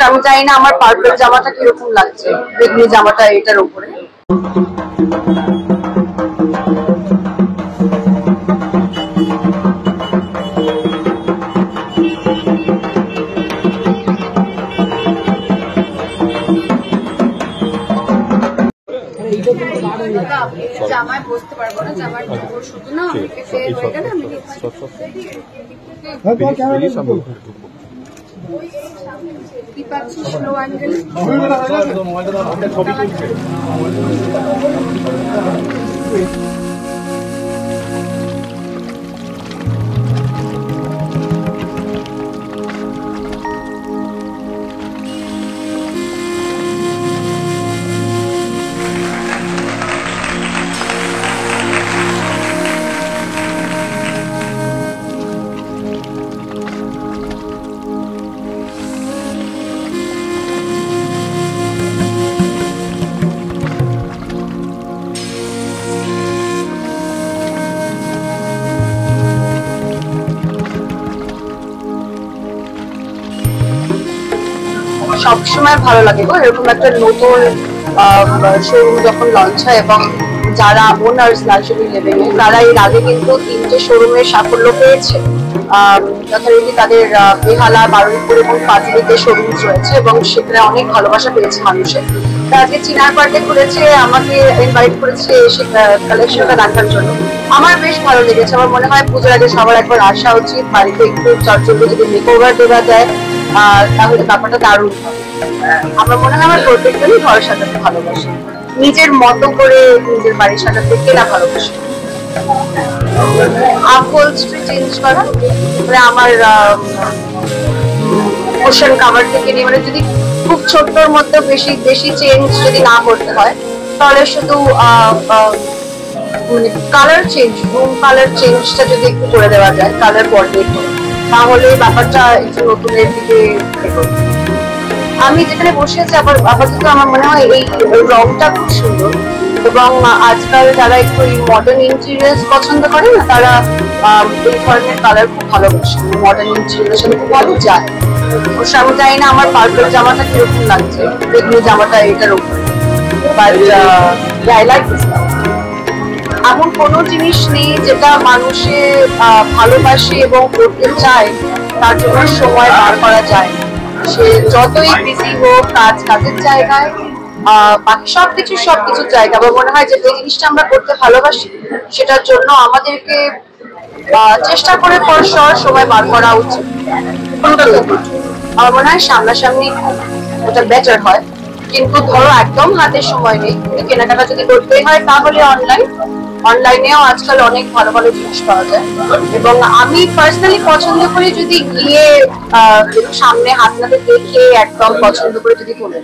আমি জানি না আমার পার্পল জামাটা কিরকম লাগছে, বেগুনি জামাটা এটার উপরে। জামায় বসতে পারবো না, জামার শুধু না কি পাচ্ছিস লো অ্যাঙ্গেল। সবসময় ভালো লাগে গো এরকম একটা নতুন শোরুম যখন লঞ্চ হয়, এবং যারা ওনার্স লাক্সারি লিভিং এ তারা এর আগে কিন্তু 3টে শোরুমের সাফল্য পেয়েছে। যথারীতি তাদের বেহালা, বারুইপুর এবং পাটুলিতে শোরুম রয়েছে এবং সেখানে অনেক ভালোবাসা পেয়েছে মানুষের। আজকে চিনার পার্কে খুলেছে, আমাকে ইনভাইট করেছে সে কালেকশনটা দেখার জন্য। আমার বেশ ভালো লেগেছে। আমার মনে হয় পুজোর আগে সবার একবার আসা উচিত, বাড়িতে একটু চটচটে যদি মেকওভার দেওয়া যায় তাহলে ব্যাপারটা দারুণ হবে। আমার মনে হয় আমার প্রত্যেকটাই ঘর সাজাতে ভালোবাসে, নিজের মতো করে নিজের বাড়ি সাজাতে কেনা ভালোবাসে। আপহোলস্ট্রি চেঞ্জ করা, মানে আমার কুশন কভার থেকে নিয়ে, মানে যদি খুব ছোট্টর মধ্যে বেশি চেঞ্জ যদি না করতে হয় তাহলে শুধু মানে কালার চেঞ্জ, রুম কালার চেঞ্জটা যদি একটু করে দেওয়া যায় কালার কোঅর্ডিনেট, তাহলে ব্যাপারটা একটু নতুনের দিকে এগোবে। আমি যেখানে বসে আছি আপাতত আমার মনে হয় এই রংটা খুব সুন্দর, এবং আজকাল যারা একটু মডার্ন ইন্টেরিয়ার্স পছন্দ করে না তারা এই ধরনের কালার খুব ভালোবাসে, মডার্ন ইন্টেরিয়ারের সাথে খুব ভালো যায়। আমি জানি না আমার পার্পল জামাটা কিরকম লাগছে, বেগুনি জামাটা এটার উপরে, বাট আই লাইক দিস। এমন কোনো জিনিস নেই যেটা মানুষে ভালোবাসে এবং করতে চায় তার জন্য সময় বার করা যায়। সে যতই বিজি হোক, কাজের জায়গায়, বাকি সবকিছুর জায়গা, আমার মনে হয় যে জিনিসটা আমরা করতে ভালোবাসি সেটার জন্য আমাদেরকে চেষ্টা করে সময় বার করা উচিত। আমার মনে হয় সামনাসামনি ওটা বেটার হয়, কিন্তু ধরো একদম হাতের সময় নেই, কেনাকাটা যদি করতেই হয় তাহলে অনলাইনেও আজকাল অনেক ভালো ভালো জিনিস পাওয়া যায়। এবং আমি পার্সোনালি পছন্দ করি যদি গিয়ে সামনে হাত নাতে দেখে একদম পছন্দ করে যদি কিনে